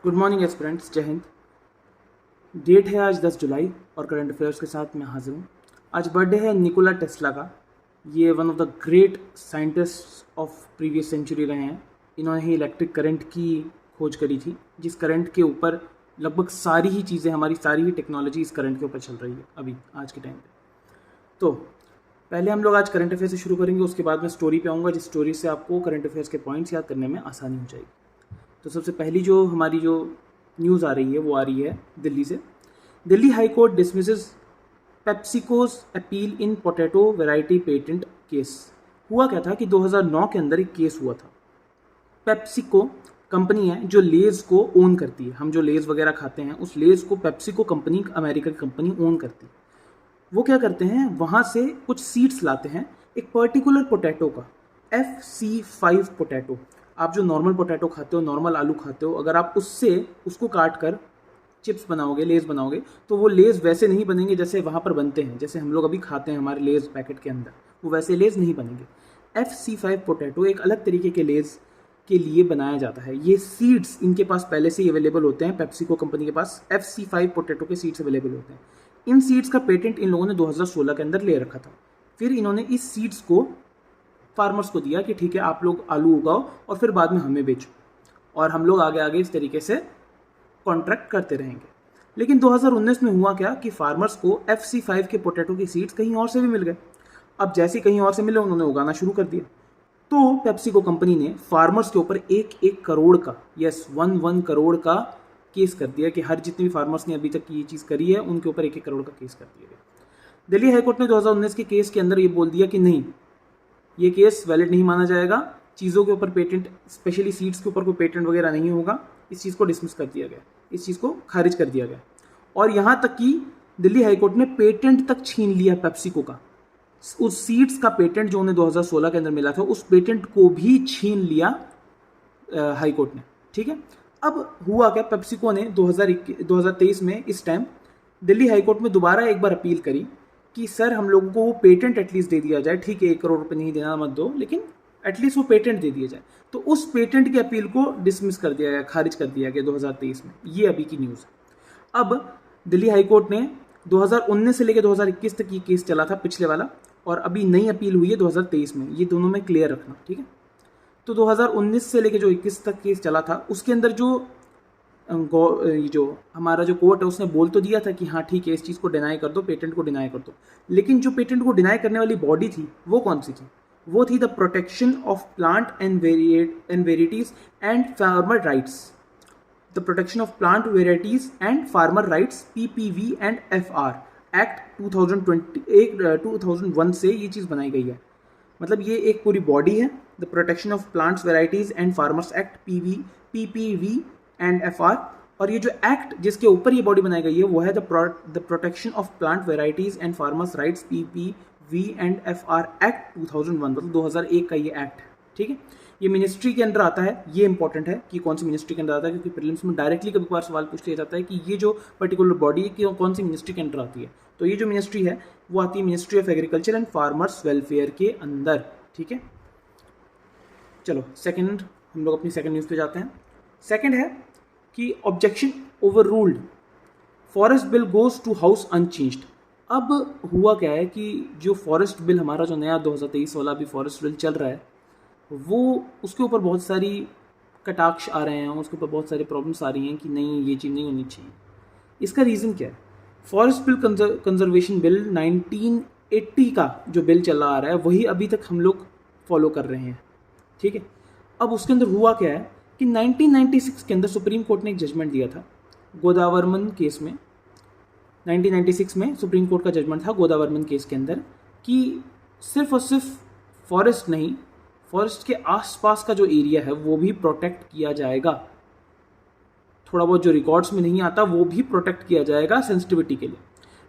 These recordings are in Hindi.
गुड मॉर्निंग एस्पिरेंट्स, जय हिंद। डेट है आज 10 जुलाई और करंट अफेयर्स के साथ मैं हाजिर हूँ। आज बर्थडे है निकोला टेस्ला का। ये one of the great scientist of previous century रहे हैं। इन्होंने ही इलेक्ट्रिक करंट की खोज करी थी, जिस करंट के ऊपर लगभग सारी ही चीज़ें, हमारी सारी ही टेक्नोलॉजी इस करंट के ऊपर चल रही है अभी आज के टाइम पे। तो पहले हम लोग आज करंट अफेयर से शुरू करेंगे, उसके बाद मैं स्टोरी पे आऊँगा, जिस स्टोरी से आपको करंट अफेयर्स के पॉइंट्स याद करने में आसानी हो जाएगी। तो सबसे पहली जो हमारी जो न्यूज़ आ रही है वो आ रही है दिल्ली से। Delhi high court dismisses PepsiCo's appeal in potato variety patent case. हुआ क्या था कि 2009 के अंदर एक केस हुआ था। पेप्सिको कंपनी है जो लेज को ओन करती है। हम जो लेज वगैरह खाते हैं उस लेज को पेप्सिको कंपनी, अमेरिका की कंपनी, ओन करती है। वो क्या करते हैं, वहाँ से कुछ सीड्स लाते हैं एक पर्टिकुलर पोटैटो का, FC5 पोटैटो। आप जो नॉर्मल पोटैटो खाते हो, नॉर्मल आलू खाते हो, अगर आप उसको काट कर चिप्स बनाओगे, लेज बनाओगे, तो वो लेज वैसे नहीं बनेंगे जैसे वहाँ पर बनते हैं, जैसे हम लोग अभी खाते हैं हमारे लेज पैकेट के अंदर, वो वैसे लेज नहीं बनेंगे। FC5 पोटैटो एक अलग तरीके के लेज के लिए बनाया जाता है। ये सीड्स इनके पास पहले से ही अवेलेबल होते हैं। पेप्सिको कंपनी के पास FC5 पोटैटो के सीड्स अवेलेबल होते हैं। इन सीड्स का पेटेंट इन लोगों ने 2016 के अंदर ले रखा था। फिर इन्होंने इस सीड्स को फार्मर्स को दिया कि ठीक है, आप लोग आलू उगाओ और फिर बाद में हमें बेचो, और हम लोग आगे आगे इस तरीके से कॉन्ट्रैक्ट करते रहेंगे। लेकिन 2019 में हुआ क्या कि फार्मर्स को FC5 के पोटैटो की सीड्स कहीं और से भी मिल गए। अब जैसे कहीं और से मिले, उन्होंने उगाना शुरू कर दिया। तो पेप्सिको कंपनी ने फार्मर्स के ऊपर एक एक करोड़ का, यस 1 करोड़ का केस कर दिया कि हर जितने भी फार्मर्स ने अभी तक ये चीज़ करी है उनके ऊपर 1 करोड़ का केस कर दिया गया। दिल्ली हाईकोर्ट ने 2019 के केस के अंदर ये बोल दिया कि नहीं, ये केस वैलिड नहीं माना जाएगा। चीज़ों के ऊपर पेटेंट, स्पेशली सीड्स के ऊपर कोई पेटेंट वगैरह नहीं होगा। इस चीज़ को डिसमिस कर दिया गया, इस चीज़ को खारिज कर दिया गया। और यहाँ तक कि दिल्ली हाईकोर्ट ने पेटेंट तक छीन लिया पेप्सिको का। उस सीड्स का पेटेंट जो उन्हें 2016 के अंदर मिला था, उस पेटेंट को भी छीन लिया हाईकोर्ट ने। ठीक है, अब हुआ क्या, पेप्सिको ने 2023 में इस टाइम दिल्ली हाईकोर्ट में दोबारा एक बार अपील करी कि सर हम लोगों को वो पेटेंट एटलीस्ट दे दिया जाए। ठीक है, 1 करोड़ रुपये नहीं देना मत दो, लेकिन एटलीस्ट वो पेटेंट दे दिया जाए। तो उस पेटेंट की अपील को डिसमिस कर दिया गया, खारिज कर दिया गया 2023 में। ये अभी की न्यूज़ है। अब दिल्ली हाईकोर्ट ने 2019 से लेकर 2021 तक ये केस चला था, पिछले वाला, और अभी नई अपील हुई है 2023 में। ये दोनों में क्लियर रखना, ठीक है। तो 2019 से लेकर जो 21 तक केस चला था, उसके अंदर जो हमारा जो कोर्ट है उसने बोल तो दिया था कि हाँ ठीक है, इस चीज़ को डिनाई कर दो, पेटेंट को डिनाई कर दो। लेकिन जो पेटेंट को डिनाई करने वाली बॉडी थी वो कौन सी थी? वो थी the protection of plant and varieties and farmer rights. The protection of plant varieties and farmer rights, PPV and FR act 2001 से ये चीज़ बनाई गई है। मतलब ये एक पूरी बॉडी है, the protection of plants varieties and farmers act, PPV and FR। और ये जो एक्ट जिसके ऊपर ये बॉडी बनाई गई है वो है the protection of plant varieties and farmers rights, PPV and FR act 2001, मतलब 2001 का ये एक्ट है। ठीक है, ये मिनिस्ट्री के अंदर आता है। ये इंपॉर्टेंट है कि कौन सी मिनिस्ट्री के अंदर आता है, क्योंकि प्रीलिम्स में डायरेक्टली कभी कभार सवाल पूछ लिया जाता है कि ये जो पर्टिकुलर बॉडी है कि कौन सी मिनिस्ट्री के अंदर आती है। तो ये जो मिनिस्ट्री है वो आती है ministry of agriculture and farmers welfare के अंदर। ठीक है, चलो सेकंड, हम लोग अपनी सेकंड न्यूज़ पे जाते हैं। सेकंड है कि objection overruled, forest bill goes to house unchanged. अब हुआ क्या है कि जो फॉरेस्ट बिल हमारा जो नया 2023 वाला अभी फॉरेस्ट बिल चल रहा है, वो उसके ऊपर बहुत सारी कटाक्ष आ रहे हैं, उसके ऊपर बहुत सारी प्रॉब्लम्स आ रही हैं कि नहीं ये चीज़ नहीं होनी चाहिए। इसका रीज़न क्या है? फॉरेस्ट बिल कंजर्वेशन बिल 1980 का जो बिल चला आ रहा है वही अभी तक हम लोग फॉलो कर रहे हैं। ठीक है, अब उसके अंदर हुआ क्या है कि 1996 के अंदर सुप्रीम कोर्ट ने एक जजमेंट दिया था गोदावरमन केस में। 1996 में सुप्रीम कोर्ट का जजमेंट था गोदावरमन केस के अंदर कि सिर्फ और सिर्फ फॉरेस्ट नहीं, फॉरेस्ट के आसपास का जो एरिया है वो भी प्रोटेक्ट किया जाएगा। थोड़ा बहुत जो रिकॉर्ड्स में नहीं आता वो भी प्रोटेक्ट किया जाएगा सेंसिटिविटी के लिए।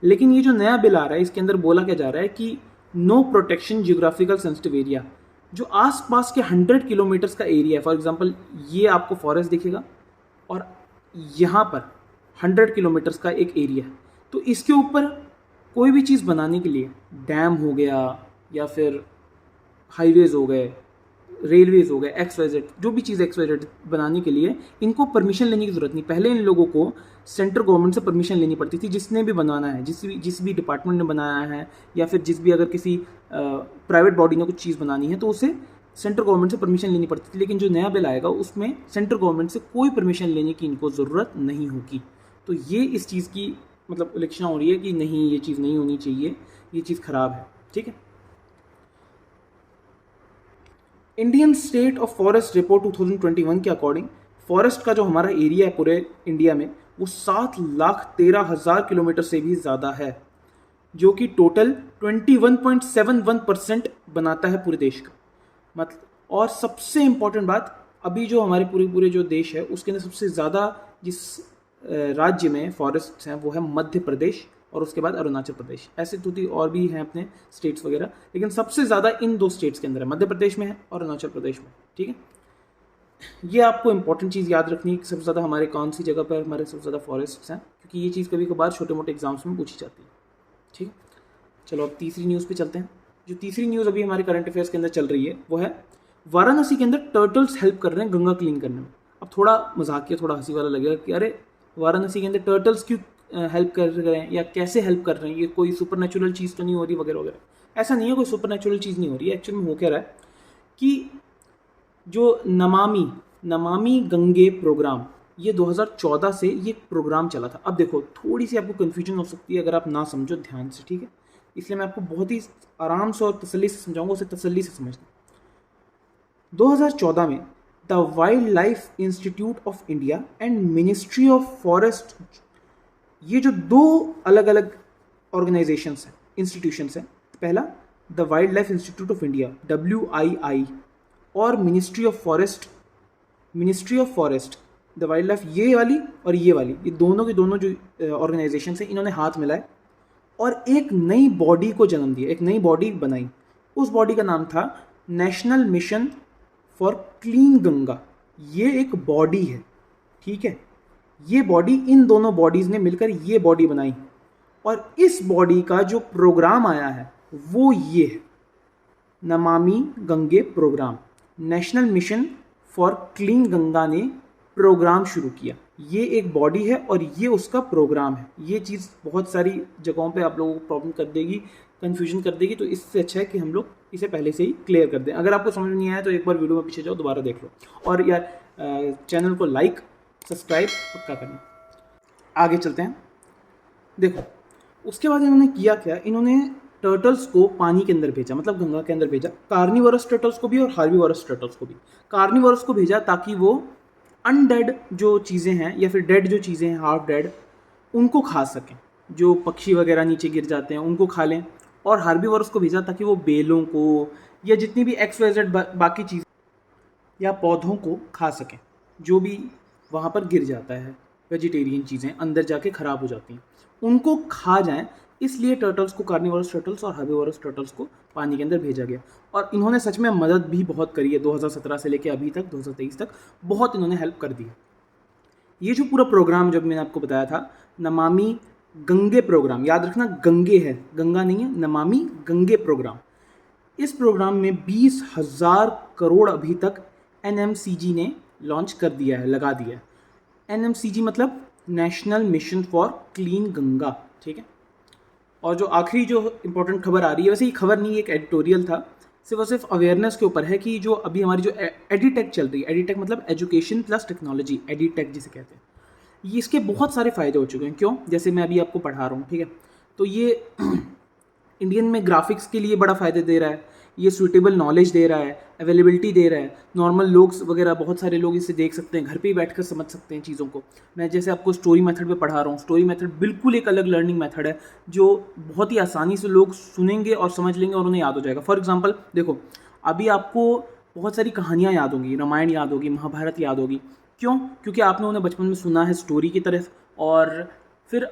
लेकिन ये जो नया बिल आ रहा है इसके अंदर बोला क्या जा रहा है कि no protection geographical sensitive area, जो आसपास के 100 किलोमीटर्स का एरिया है। फॉर एग्जांपल ये आपको फॉरेस्ट दिखेगा और यहाँ पर 100 किलोमीटर्स का एक एरिया है, तो इसके ऊपर कोई भी चीज़ बनाने के लिए, डैम हो गया या फिर हाईवेज हो गए, रेलवेज हो गए, XYZ, जो भी चीज़ XYZ बनाने के लिए इनको परमिशन लेने की ज़रूरत नहीं। पहले इन लोगों को सेंट्रल गवर्नमेंट से परमिशन लेनी पड़ती थी, जिसने भी बनाना है, जिस भी डिपार्टमेंट ने बनाया है, या फिर जिस भी अगर किसी प्राइवेट बॉडी ने कुछ चीज़ बनानी है तो उसे सेंट्रल गवर्नमेंट से परमिशन लेनी पड़ती थी। लेकिन जो नया बिल आएगा उसमें सेंट्रल गवर्नमेंट से कोई परमिशन लेने की इनको ज़रूरत नहीं होगी। तो ये इस चीज़ की मतलब इलेक्शन हो रही है कि नहीं, ये चीज़ नहीं होनी चाहिए, ये चीज़ ख़राब है। ठीक है। Indian state of forest report 2021 के अकॉर्डिंग फॉरेस्ट का जो हमारा एरिया है पूरे इंडिया में वो 7,13,000 किलोमीटर से भी ज़्यादा है, जो कि टोटल 21.71% बनाता है पूरे देश का। मतलब, और सबसे इम्पॉर्टेंट बात, अभी जो हमारे पूरे जो देश है उसके अंदर सबसे ज़्यादा जिस राज्य में फॉरेस्ट हैं वो है मध्य प्रदेश और उसके बाद अरुणाचल प्रदेश। ऐसे तो और भी हैं अपने स्टेट्स वगैरह, लेकिन सबसे ज़्यादा इन 2 स्टेट्स के अंदर है, मध्य प्रदेश में है और अरुणाचल प्रदेश में। ठीक है, ये आपको इंपॉर्टेंट चीज़ याद रखनी है कि सबसे ज़्यादा हमारे कौन सी जगह पर हमारे सबसे ज़्यादा फॉरेस्ट्स हैं, क्योंकि ये चीज़ कभी कभार छोटे मोटे एग्जाम्स में पूछी जाती है। ठीक है, चलो अब तीसरी न्यूज़ पे चलते हैं। जो तीसरी न्यूज़ अभी हमारे करंट अफेयर्स के अंदर चल रही है वो है वाराणसी के अंदर टर्टल्स हेल्प कर रहे हैं गंगा क्लीन करने में। अब थोड़ा मजाकिया, थोड़ा हंसी वाला लगेगा कि अरे वाराणसी के अंदर टर्टल्स क्यों हेल्प कर रहे हैं या कैसे हेल्प कर रहे हैं, ये कोई सुपर नेचुरल चीज़ तो नहीं हो रही वगैरह वगैरह। ऐसा नहीं है, कोई सुपर नेचुरल चीज़ नहीं हो रही है। एक्चुअली में हो क्या रहा है कि जो नमामि गंगे प्रोग्राम, ये 2014 से ये प्रोग्राम चला था। अब देखो, थोड़ी सी आपको कन्फ्यूजन हो सकती है अगर आप ना समझो ध्यान से। ठीक है, इसलिए मैं आपको बहुत ही आराम से और तसल्ली से समझाऊंगा, उसे तसल्ली से समझना। 2014 में the wild life institute of India and ministry of forest, ये जो 2 अलग अलग ऑर्गेनाइजेशंस हैं, इंस्टीट्यूशंस हैं, पहला the wild life institute of India WII और ministry of forest the wild life, ये वाली और ये वाली, ये दोनों की दोनों जो ऑर्गेनाइजेशंस हैं, इन्होंने हाथ मिलाए और एक नई बॉडी को जन्म दिया, एक नई बॉडी बनाई। उस बॉडी का नाम था national mission for clean Ganga. ये एक बॉडी है। ठीक है, ये बॉडी, इन दोनों बॉडीज़ ने मिलकर ये बॉडी बनाई और इस बॉडी का जो प्रोग्राम आया है वो ये है, Namami Gange programme. National mission for clean Ganga ने प्रोग्राम शुरू किया। ये एक बॉडी है और ये उसका प्रोग्राम है। ये चीज़ बहुत सारी जगहों पे आप लोगों को प्रॉब्लम कर देगी, कन्फ्यूजन कर देगी, तो इससे अच्छा है कि हम लोग इसे पहले से ही क्लियर कर दें। अगर आपको समझ नहीं आया तो एक बार वीडियो में पीछे जाओ, दोबारा देख लो, और यार चैनल को लाइक सब्सक्राइब पक्का करना। आगे चलते हैं। देखो, उसके बाद इन्होंने किया क्या, इन्होंने टर्टल्स को पानी के अंदर भेजा, मतलब गंगा के अंदर भेजा। कार्निवोरस टर्टल्स को भी और हार्बीवोरस टर्टल्स को भी। कार्निवोरस को भेजा ताकि वो अनडेड जो चीज़ें हैं या फिर डेड जो चीज़ें हैं, हाफ डेड, उनको खा सकें, जो पक्षी वगैरह नीचे गिर जाते हैं उनको खा लें। और हार्बीवोरस को भेजा ताकि वो बेलों को या जितनी भी XYZ बाकी चीज़ या पौधों को खा सकें, जो भी वहाँ पर गिर जाता है, वेजिटेरियन चीज़ें अंदर जाके ख़राब हो जाती हैं, उनको खा जाएं। इसलिए टर्टल्स को, कार्निवोरस टर्टल्स और हार्बीवोरस टर्टल्स को पानी के अंदर भेजा गया। और इन्होंने सच में मदद भी बहुत करी है। 2017 से लेकर अभी तक 2023 तक बहुत इन्होंने हेल्प कर दी है। ये जो पूरा प्रोग्राम जब मैंने आपको बताया था, नमामि गंगे प्रोग्राम, याद रखना गंगे है, गंगा नहीं है, नमामि गंगे प्रोग्राम। इस प्रोग्राम में 20,000 करोड़ अभी तक NMCG ने लॉन्च कर दिया है, लगा दिया है। NMCG मतलब national mission for clean Ganga. ठीक है, और जो आखिरी जो इंपॉर्टेंट खबर आ रही है, वैसे ये खबर नहीं, एक एडिटोरियल था, सिर्फ और सिर्फ अवेयरनेस के ऊपर है कि जो अभी हमारी जो एडिटेक चल रही है, एडिटेक मतलब एजुकेशन प्लस टेक्नोलॉजी, एडिटेक जिसे कहते हैं, ये इसके बहुत सारे फ़ायदे हो चुके हैं। क्यों? जैसे मैं अभी आपको पढ़ा रहा हूँ, ठीक है, तो ये इंडियन में ग्राफिक्स के लिए बड़ा फ़ायदे दे रहा है, ये सूटेबल नॉलेज दे रहा है, अवेलेबिलिटी दे रहा है, नॉर्मल लोग वगैरह बहुत सारे लोग इसे देख सकते हैं, घर पे ही बैठकर समझ सकते हैं चीज़ों को। मैं जैसे आपको स्टोरी मेथड पे पढ़ा रहा हूँ, स्टोरी मेथड बिल्कुल एक अलग लर्निंग मेथड है जो बहुत ही आसानी से लोग सुनेंगे और समझ लेंगे और उन्हें याद हो जाएगा। फॉर एग्जाम्पल देखो, अभी आपको बहुत सारी कहानियाँ याद होगी, रामायण याद होगी, महाभारत याद होगी। क्यों? क्योंकि आपने उन्हें बचपन में सुना है स्टोरी की तरफ, और फिर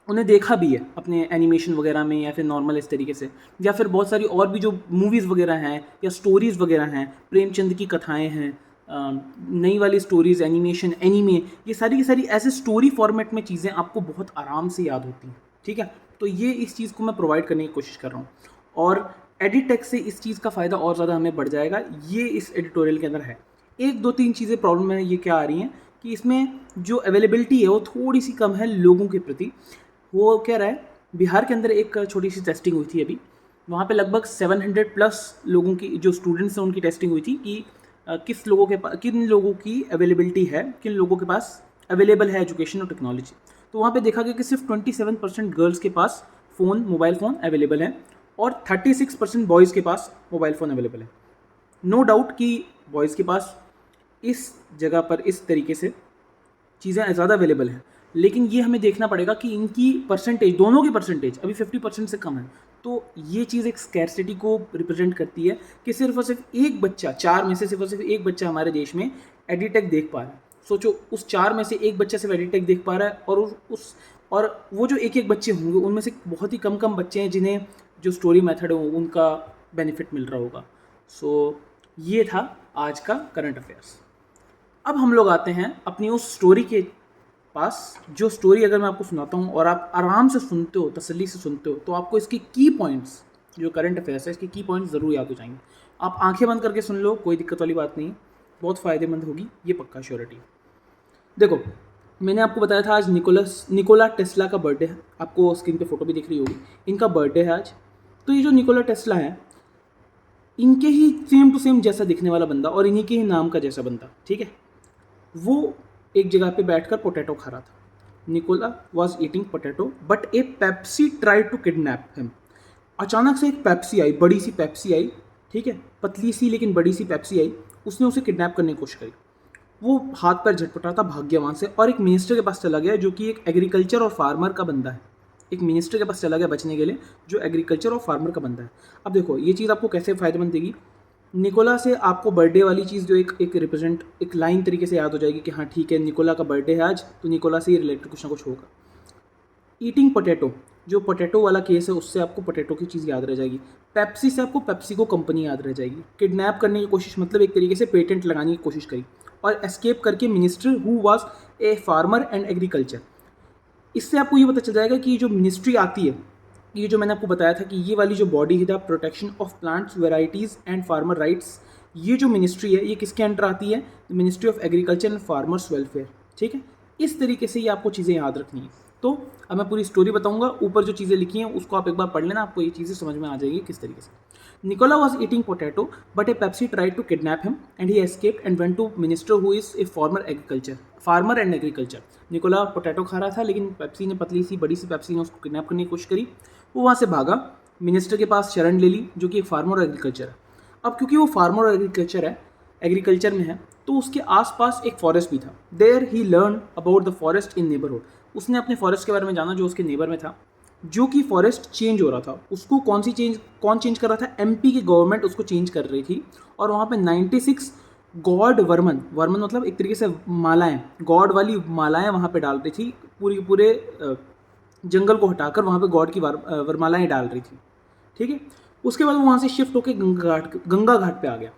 उन्हें देखा भी है अपने एनिमेशन वगैरह में या फिर नॉर्मल इस तरीके से, या फिर बहुत सारी और भी जो मूवीज़ वगैरह हैं या स्टोरीज़ वगैरह हैं, प्रेमचंद की कथाएं हैं, नई वाली स्टोरीज़, एनिमेशन, एनीमे, ये सारी की सारी ऐसे स्टोरी फॉर्मेट में चीज़ें आपको बहुत आराम से याद होती हैं। ठीक है, तो ये इस चीज़ को मैं प्रोवाइड करने की कोशिश कर रहा हूँ। और एडिटेक से इस चीज़ का फ़ायदा और ज़्यादा हमें बढ़ जाएगा, ये इस एडिटोरियल के अंदर है। एक दो तीन चीज़ें प्रॉब्लम है, ये क्या आ रही हैं कि इसमें जो अवेलेबिलिटी है वो थोड़ी सी कम है लोगों के प्रति। वो कह रहा है, बिहार के अंदर एक छोटी सी टेस्टिंग हुई थी अभी, वहाँ पे लगभग 700 प्लस लोगों की जो स्टूडेंट्स हैं उनकी टेस्टिंग हुई थी कि किन लोगों की अवेलेबिलिटी है, किन लोगों के पास अवेलेबल है एजुकेशन और टेक्नोलॉजी। तो वहाँ पे देखा गया कि सिर्फ 27% गर्ल्स के पास मोबाइल फ़ोन अवेलेबल है और 36% बॉयज़ के पास मोबाइल फ़ोन अवेलेबल है। नो डाउट कि बॉयज़ के पास इस जगह पर इस तरीके से चीज़ें ज़्यादा अवेलेबल हैं, लेकिन ये हमें देखना पड़ेगा कि इनकी परसेंटेज, दोनों की परसेंटेज अभी 50% से कम है। तो ये चीज़ एक स्कैर्सिटी को रिप्रेजेंट करती है कि सिर्फ और सिर्फ एक बच्चा, 4 में से सिर्फ और सिर्फ एक बच्चा हमारे देश में एडिटेक देख पा रहा है। सोचो, उस 4 में से एक बच्चा सिर्फ एडिटेक देख पा रहा है और वो जो एक बच्चे होंगे उनमें से बहुत ही कम बच्चे हैं जिन्हें जो स्टोरी मेथड हो उनका बेनिफिट मिल रहा होगा। सो ये था आज का करंट अफेयर्स। अब हम लोग आते हैं अपनी उस स्टोरी के पास, जो स्टोरी अगर मैं आपको सुनाता हूँ और आप आराम से सुनते हो, तसल्ली से सुनते हो, तो आपको इसके की पॉइंट्स, जो करंट अफेयर्स है इसके की पॉइंट्स ज़रूर याद हो जाएंगे। आप आंखें बंद करके सुन लो, कोई दिक्कत वाली बात नहीं, बहुत फ़ायदेमंद होगी, ये पक्का श्योरिटी। देखो, मैंने आपको बताया था आज निकोला टेस्ला का बर्थडे है, आपको स्क्रीन पे फोटो भी दिख रही होगी, इनका बर्थडे है आज। तो ये जो निकोला टेस्ला है, इनके ही सेम टू सेम जैसा दिखने वाला बंदा और इन्हीं के ही नाम का जैसा बंदा, ठीक है, वो एक जगह पे बैठकर पोटैटो खा रहा था। Nikola was eating potato but a Pepsi try to kidnap him. अचानक से एक पेप्सी आई, बड़ी सी पेप्सी आई, ठीक है, पतली सी लेकिन बड़ी सी पेप्सी आई, उसने उसे किडनैप करने की कोशिश करी। वो हाथ पैर झटपटा था, भाग गया वहाँ से और एक मिनिस्टर के पास चला गया जो कि एक एग्रीकल्चर और फार्मर का बंदा है। एक मिनिस्टर के पास चला गया बचने के लिए जो एग्रीकल्चर और फार्मर का बंदा है। अब देखो ये चीज़ आपको कैसे फ़ायदेमंद देगी। निकोला से आपको बर्थडे वाली चीज़ जो एक रिप्रेजेंट, एक लाइन तरीके से याद हो जाएगी कि हाँ ठीक है, निकोला का बर्थडे है आज, तो निकोला से ही रिलेटेड कुछ ना कुछ होगा। ईटिंग पोटैटो, जो पोटैटो वाला केस है उससे आपको पोटैटो की चीज़ याद रह जाएगी। पेप्सी से आपको पेप्सी को कंपनी याद रह जाएगी। किडनैप करने की कोशिश मतलब एक तरीके से पेटेंट लगाने की कोशिश करी और एस्केप करके minister who was a farmer and agriculture. इससे आपको ये पता चल जाएगा कि जो मिनिस्ट्री आती है, ये जो मैंने आपको बताया था कि ये वाली जो बॉडी है the protection of plants varieties and farmer rights, ये जो मिनिस्ट्री है ये किसके अंडर आती है? Ministry of agriculture and farmers welfare, ठीक है। इस तरीके से ये आपको चीज़ें याद रखनी है। तो अब मैं पूरी स्टोरी बताऊंगा, ऊपर जो चीज़ें लिखी हैं उसको आप एक बार पढ़ लेना, आपको ये चीज़ें समझ में आ जाएगी किस तरीके से। Nikola was eating potato but a Pepsi tried to kidnap him and he escaped and went to minister who is a farmer and agriculture. Nikola potato खा रहा था लेकिन पेप्सी ने, पतली सी बड़ी सी पेप्सी ने उसको किडनैप करने की कोशिश करी। वो वहाँ से भागा, मिनिस्टर के पास शरण ले ली जो कि एक फार्मर और एग्रीकल्चर है। अब क्योंकि वो फार्मर और एग्रीकल्चर में है, तो उसके आसपास एक फॉरेस्ट भी था। There he learn about the forest in neighbourhood. उसने अपने फॉरेस्ट के बारे में जाना जो उसके नेबर में था, जो कि फॉरेस्ट चेंज हो रहा था। उसको कौन चेंज कर रहा था? एमपी की गवर्नमेंट उसको चेंज कर रही थी। और वहाँ पे 96 गॉड वर्मन मतलब एक तरीके से मालाएं, गॉड वाली मालाएं वहाँ पे डाल रही थी। पूरे जंगल को हटाकर वहाँ पे गॉड की वरमालाएं डाल रही थी, ठीक है। उसके बाद वो वहाँ से शिफ्ट होकर गंगा घाट पे आ गया।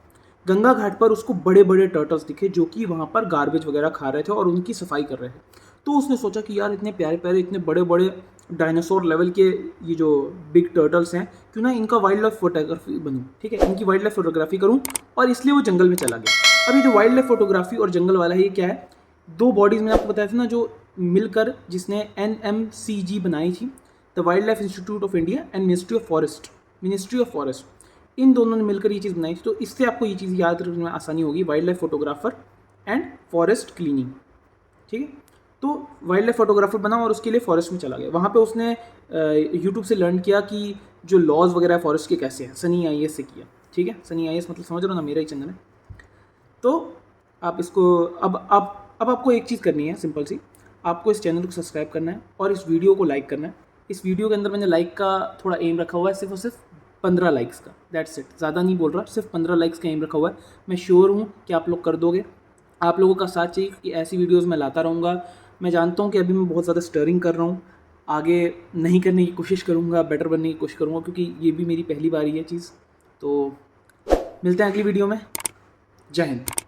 गंगा घाट पर उसको बड़े बड़े टर्टल्स दिखे जो कि वहाँ पर गार्बेज वगैरह खा रहे थे और उनकी सफाई कर रहे थे। तो उसने सोचा कि यार इतने प्यारे प्यारे, इतने बड़े बड़े डायनासोर लेवल के ये जो बिग टर्टल्स हैं, क्यों ना इनका वाइल्ड लाइफ फोटोग्राफी बनूँ, ठीक है, इनकी वाइल्ड लाइफ फोटोग्राफी करूँ। और इसलिए वो जंगल में चला गया। अभी जो वाइल्ड लाइफ फोटोग्राफी और जंगल वाला है, ये क्या है? दो बॉडीज़ मैंने आपको बताया था ना जो मिलकर, जिसने NMCG बनाई थी, the wild life institute of India and ministry of forest, इन दोनों ने मिलकर ये चीज़ बनाई थी। तो इससे आपको ये चीज़ याद रखने में आसानी होगी, wild life photographer and forest cleaning, ठीक है। तो वाइल्ड लाइफ फोटोग्राफर बना और उसके लिए फॉरेस्ट में चला गया। वहाँ पे उसने यूट्यूब से लर्न किया कि जो लॉज वगैरह फॉरेस्ट के कैसे हैं। सनी IAS से किया, ठीक है। सनी IAS मतलब समझ रहे हो ना, मेरा ही चैनल है। तो आप इसको अब आपको एक चीज़ करनी है सिंपल सी, आपको इस चैनल को सब्सक्राइब करना है और इस वीडियो को लाइक करना है। इस वीडियो के अंदर मैंने लाइक का थोड़ा एम रखा हुआ है, सिर्फ और सिर्फ 15 लाइक्स का, दैट्स इट। ज़्यादा नहीं बोल रहा, सिर्फ 15 लाइक्स का एम रखा हुआ है। मैं श्योर हूँ कि आप लोग कर दोगे। आप लोगों का साथ चाहिए कि ऐसी वीडियोज़ मैं लाता रहूँगा। मैं जानता हूँ कि अभी मैं बहुत ज़्यादा स्टरिंग कर रहा हूँ, आगे नहीं करने की कोशिश करूँगा, बेटर बनने की कोशिश करूँगा, क्योंकि ये भी मेरी पहली बार ही है चीज़। तो मिलते हैं अगली वीडियो में। जय हिंद।